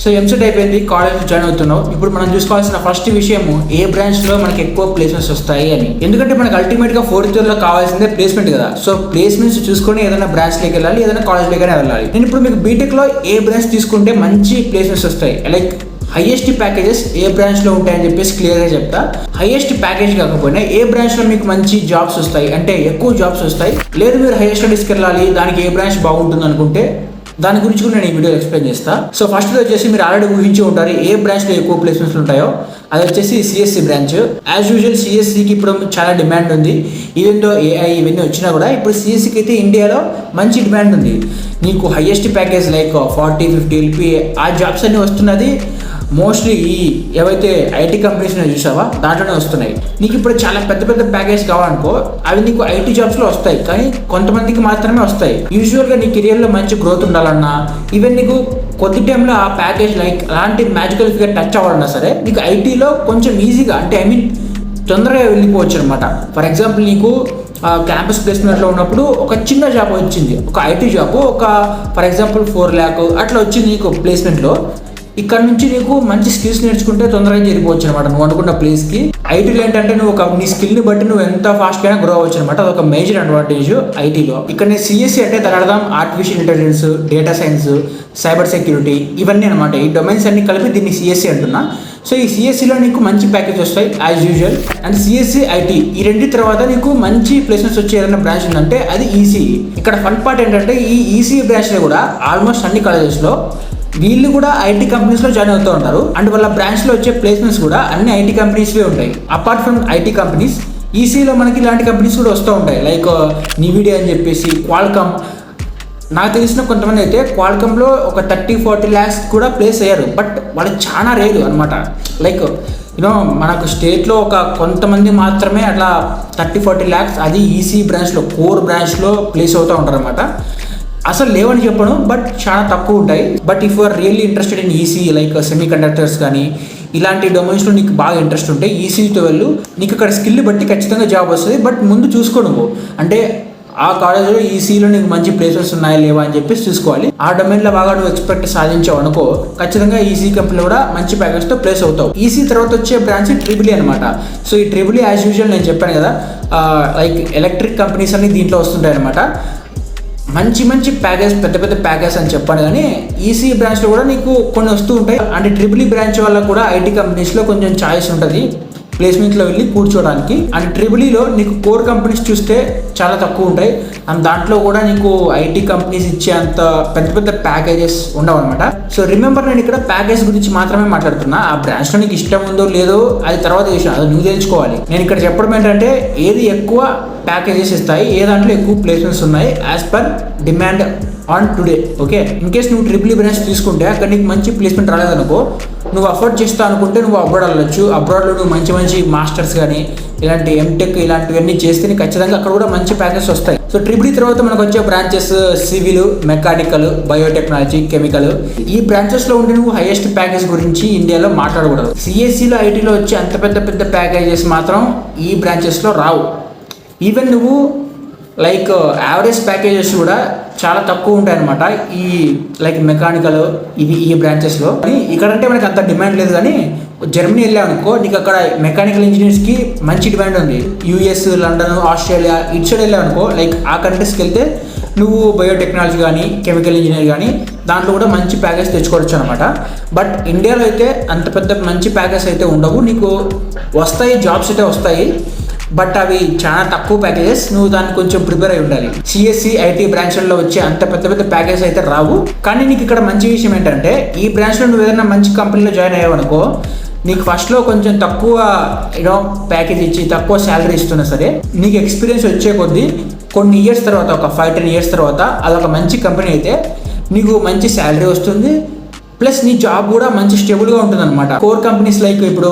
So EAMCET అయిపోయింది, college join అవుతున్నావు. ఇప్పుడు మనం చూసుకోవాల్సిన ఫస్ట్ విషయము ఏ బ్రాంచ్ లో మనకి ఎక్కువ ప్లేస్మెంట్స్ వస్తాయి అని. ఎందుకంటే మనకి అల్టిమేట్ గా ఫోర్త్ ఇయర్ లో కావాల్సిందే ప్లేస్మెంట్ కదా. సో ప్లేస్మెంట్స్ చూసుకొని ఏదైనా బ్రాంచ్ లోకి వెళ్ళాలి, ఏదైనా కాలేజ్ లోకి వెళ్ళాలి. నేను ఇప్పుడు మీకు బీటెక్ లో ఏ బ్రాంచ్ తీసుకుంటే మంచి ప్లేస్మెంట్స్ వస్తాయి, లైక్ హైయెస్ట్ ప్యాకేజెస్ ఏ బ్రాంచ్ లో ఉంటాయని చెప్పేసి క్లియర్ గా చెప్తా. హైయెస్ట్ ప్యాకేజ్ కాకపోయినా ఏ బ్రాంచ్ లో మీకు మంచి జాబ్స్ వస్తాయి అంటే ఎక్కువ జాబ్స్ వస్తాయి, లేదు మీరు హైయర్ స్టడీస్కి వెళ్ళాలి, దానికి ఏ బ్రాంచ్ బాగుంటుంది అనుకుంటే దాని గురించి కూడా నేను ఈ వీడియో ఎక్స్ప్లెయిన్ చేస్తా. సో ఫస్ట్ వచ్చేసి మీరు ఆల్రెడీ ఊహించి ఉంటారు ఏ బ్రాంచ్ లో ఎక్కువ ప్లేస్మెంట్స్ ఉంటాయో. అది వచ్చేసి సిఎస్సి బ్రాంచ్. యాజ్ యూజువల్ సిఎస్సికి ఇప్పుడు చాలా డిమాండ్ ఉంది. ఈవెన్ దో ఏఐ ఇవన్నీ వచ్చినా కూడా ఇప్పుడు సిఎస్సికి అయితే ఇండియాలో మంచి డిమాండ్ ఉంది. నీకు హైయెస్ట్ ప్యాకేజ్ లైక్ 40-50 LP ఆ జాబ్స్ అన్ని వస్తున్నది మోస్ట్లీ ఈ ఏవైతే ఐటీ కంపెనీస్ చూసావా దాంట్లోనే వస్తున్నాయి. నీకు ఇప్పుడు చాలా పెద్ద పెద్ద ప్యాకేజ్ కావాలనుకో అవి నీకు ఐటీ జాబ్స్ లో వస్తాయి, కానీ కొంతమందికి మాత్రమే వస్తాయి. యూజువల్ గా నీ కెరియర్ లో మంచి గ్రోత్ ఉండాలన్నా, ఈవెన్ నీకు కొద్ది టైంలో ఆ ప్యాకేజ్ లైక్ అలాంటి మ్యాజికల్ ఫిగర్ టచ్ అవ్వాలన్నా సరే నీకు ఐటీలో కొంచెం ఈజీగా అంటే తొందరగా వెళ్ళిపోవచ్చు అనమాట. ఫర్ ఎగ్జాంపుల్ నీకు క్యాంపస్ ప్లేస్మెంట్లో ఉన్నప్పుడు ఒక చిన్న జాబ్ వచ్చింది, ఒక ఐటీ జాబ్, ఒక ఫర్ ఎగ్జాంపుల్ 4 lakh అట్లా వచ్చింది నీకు ప్లేస్మెంట్లో. ఇక్కడ నుంచి నీకు మంచి స్కిల్స్ నేర్చుకుంటే తొందరగా చేరిపోవచ్చు అనమాట నువ్వు అనుకున్న ప్లేస్కి. ఐటీలో ఏంటంటే నువ్వు నీ స్కిల్ని బట్టి నువ్వు ఎంత ఫాస్ట్గా గ్రో అవ్వచ్చు అనమాట. అదొక మేజర్ అడ్వాంటేజ్ ఐటీలో. ఇక్కడ నేను సిఎస్సి అంటే దాని అర్థం artificial intelligence, data science, cyber security ఇవన్నీ అనమాట. ఈ డొమైన్స్ అన్ని కలిపి దీన్ని సిఎస్సి అంటున్నా. సో ఈ సిఎస్సిలో నీకు మంచి ప్యాకేజ్ వస్తాయి as usual. And CSC, IT ఈ రెండు తర్వాత నీకు మంచి ప్లేస్మెంట్స్ వచ్చే ఏదైనా బ్రాంచ్ ఉందంటే అది ఈసీ. ఇక్కడ ఫన్ పార్ట్ ఏంటంటే ఈ ఈసీ బ్రాంచ్లో కూడా ఆల్మోస్ట్ అన్ని కాలేజెస్లో వీళ్ళు కూడా ఐటీ కంపెనీస్లో జాయిన్ అవుతూ ఉంటారు. అండ్ వాళ్ళ బ్రాంచ్లో వచ్చే ప్లేస్మెంట్స్ కూడా అన్ని ఐటీ కంపెనీస్వే ఉంటాయి. అపార్ట్ ఫ్రమ్ ఐటీ కంపెనీస్ ఈసీలో మనకి ఇలాంటి కంపెనీస్ కూడా వస్తూ ఉంటాయి, లైక్ నివిడియా అని చెప్పేసి, క్వాల్కామ్. నాకు తెలిసిన కొంతమంది అయితే క్వాల్కామ్లో ఒక 30-40 lakhs కూడా ప్లేస్ అయ్యారు. బట్ వాళ్ళు చాలా రేరు అనమాట. లైక్ మనకు స్టేట్లో ఒక కొంతమంది మాత్రమే అట్లా 30-40 lakhs అది ఈసీ బ్రాంచ్లో, కోర్ బ్రాంచ్లో ప్లేస్ అవుతూ ఉంటారు అనమాట. అసలు లేవని చెప్పను, బట్ చాలా తక్కువ ఉంటాయి. But if you're really interested in EC like semi conductors కానీ ఇలాంటి డొమైన్స్లో నీకు బాగా ఇంట్రెస్ట్ ఉంటే ఈసీతో వెళ్ళు. నీకు అక్కడ స్కిల్ బట్టి ఖచ్చితంగా జాబ్ వస్తుంది. బట్ ముందు చూసుకో నువ్వు అంటే ఆ కాలేజ్లో ఈసీలో నీకు మంచి ప్లేసెస్ ఉన్నాయా లేవా అని చెప్పేసి చూసుకోవాలి. ఆ డొమైన్లో బాగా నువ్వు ఎక్స్పెక్ట్ సాధించావు అనుకో ఖచ్చితంగా ఈసీ కంపెనీలో కూడా మంచి ప్యాకేజ్తో ప్లేస్ అవుతావు. ఈసీ తర్వాత వచ్చే బ్రాంచ్ ట్రిపుల్ అనమాట. సో ఈ ట్రిపుల్ యాజ్ యూజువల్ నేను చెప్పాను కదా, లైక్ ఎలక్ట్రిక్ కంపెనీస్ అన్ని దీంట్లో వస్తుంటాయి అనమాట. మంచి మంచి ప్యాకేజ్, పెద్ద పెద్ద ప్యాకేజ్ అని చెప్పాను, కానీ ఈసీ బ్రాంచ్లో కూడా నీకు కొన్ని వస్తూ ఉంటాయి. అంటే ట్రిపుల్ బ్రాంచ్ వల్ల కూడా ఐటీ కంపెనీస్లో కొంచెం ఛాయిస్ ఉంటుంది ప్లేస్మెంట్లో వెళ్ళి కూర్చోడానికి. అండ్ ట్రిపులీలో నీకు కోర్ కంపెనీస్ చూస్తే చాలా తక్కువ ఉంటాయి. అండ్ దాంట్లో కూడా నీకు ఐటీ కంపెనీస్ ఇచ్చే అంత పెద్ద పెద్ద ప్యాకేజెస్ ఉండవు అనమాట. సో రిమెంబర్, నేను ఇక్కడ ప్యాకేజ్ గురించి మాత్రమే మాట్లాడుతున్నా. ఆ బ్రాంచ్లో నీకు ఇష్టం ఉందో లేదో అది తర్వాత విషయం, అది నువ్వు తెలుసుకోవాలి. నేను ఇక్కడ చెప్పడం ఏంటంటే ఏది ఎక్కువ ప్యాకేజెస్ ఇస్తాయి, ఏ దాంట్లో ఎక్కువ ప్లేస్మెంట్స్ ఉన్నాయి as per demand on today. Okay, in case నువ్వు ట్రిపుల్ బ్రాంచ్ తీసుకుంటే అక్కడ నీకు మంచి ప్లేస్మెంట్ రాలేదనుకో, నువ్వు అఫోర్డ్ చేస్తా అనుకుంటే నువ్వు అబ్రాడ్ వెళ్ళొచ్చు. అబ్రాడ్లో నువ్వు మంచి మంచి మాస్టర్స్ కానీ ఇలాంటి ఎంటెక్ ఇలాంటివన్నీ చేస్తే ఖచ్చితంగా అక్కడ కూడా మంచి ప్యాకేజెస్ వస్తాయి. సో ట్రిపుల్ తర్వాత మనకు వచ్చే branches civil, mechanical, biotechnology, chemical. ఈ బ్రాంచెస్లో ఉంటే నువ్వు హైయెస్ట్ ప్యాకేజ్ గురించి ఇండియాలో మాట్లాడకూడదు. సిఎస్సిలో, ఐటీలో వచ్చే అంత పెద్ద పెద్ద ప్యాకేజెస్ మాత్రం ఈ బ్రాంచెస్లో రావు. ఈవెన్ నువ్వు లైక్ యావరేజ్ ప్యాకేజెస్ కూడా చాలా తక్కువ ఉంటాయి అనమాట ఈ లైక్ మెకానికల్ ఈ బ్రాంచెస్లో. ఇక్కడంటే మనకి అంత డిమాండ్ లేదు, కానీ జర్మనీ వెళ్ళావనుకో నీకు అక్కడ మెకానికల్ ఇంజనీర్స్కి మంచి డిమాండ్ ఉంది. యూఎస్, లండన్, ఆస్ట్రేలియా ఇటు సైడ్ వెళ్ళావనుకో లైక్ ఆ కంట్రీస్కి వెళ్తే నువ్వు బయోటెక్నాలజీ కానీ కెమికల్ ఇంజనీర్ కానీ దాంట్లో కూడా మంచి ప్యాకేజ్ తెచ్చుకోవచ్చు అనమాట. బట్ ఇండియాలో అయితే అంత పెద్ద మంచి ప్యాకేజ్ అయితే ఉండవు. నీకు వస్తాయి, జాబ్స్ అయితే వస్తాయి, బట్ అవి చాలా తక్కువ ప్యాకేజెస్. నువ్వు దాన్ని కొంచెం ప్రిపేర్ అయి ఉండాలి. సిఎస్సి, ఐటీ బ్రాంచ్లలో వచ్చే అంత పెద్ద పెద్ద ప్యాకేజ్ అయితే రావు. కానీ నీకు ఇక్కడ మంచి విషయం ఏంటంటే ఈ బ్రాంచ్లో నువ్వు ఏదైనా మంచి కంపెనీలో జాయిన్ అయ్యావనుకో నీకు ఫస్ట్లో కొంచెం తక్కువ ప్యాకేజ్ ఇచ్చి తక్కువ శాలరీ ఇస్తున్నా సరే నీకు ఎక్స్పీరియన్స్ వచ్చే కొద్దీ కొన్ని ఇయర్స్ తర్వాత, ఒక 5-10 years తర్వాత అదొక మంచి కంపెనీ అయితే నీకు మంచి శాలరీ వస్తుంది. ప్లస్ నీ జాబ్ కూడా మంచి స్టేబుల్గా ఉంటుంది అనమాట. కోర్ కంపెనీస్ లైక్ ఇప్పుడు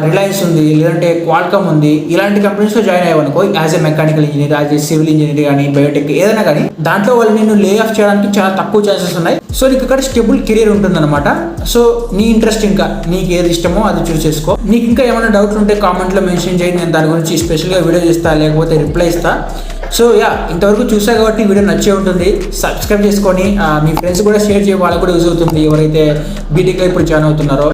రిలయన్స్ ఉంది, లేదంటే క్వాల్కామ్ ఉంది, ఇలాంటి కంపెనీస్లో జాయిన్ అయ్యావనుకో as a mechanical engineer, as a civil engineer కానీ బయోటెక్ ఏదైనా కానీ దాంట్లో వాళ్ళు నేను లే ఆఫ్ చేయడానికి చాలా తక్కువ ఛాన్సెస్ ఉన్నాయి. సో నీకు ఇక్కడ స్టేబుల్ కెరీర్ ఉంటుంది అనమాట. సో నీ ఇంట్రెస్ట్, ఇంకా నీకు ఏది ఇష్టమో అది చూస్ చేసుకో. నీకు ఇంకా ఏమైనా డౌట్లు ఉంటే కామెంట్లో మెన్షన్ చేయి, నేను దాని గురించి స్పెషల్గా వీడియో చేస్తా లేకపోతే రిప్లై ఇస్తా. సో యా, ఇంతవరకు చూసా కాబట్టి వీడియో నచ్చే ఉంటుంది. సబ్స్క్రైబ్ చేసుకొని మీ ఫ్రెండ్స్ కూడా షేర్ చేయ, వాళ్ళకి కూడా యూజ్ అవుతుంది ఎవరైతే బీటెక్లో ఇప్పుడు జాయిన్ అవుతున్నారో.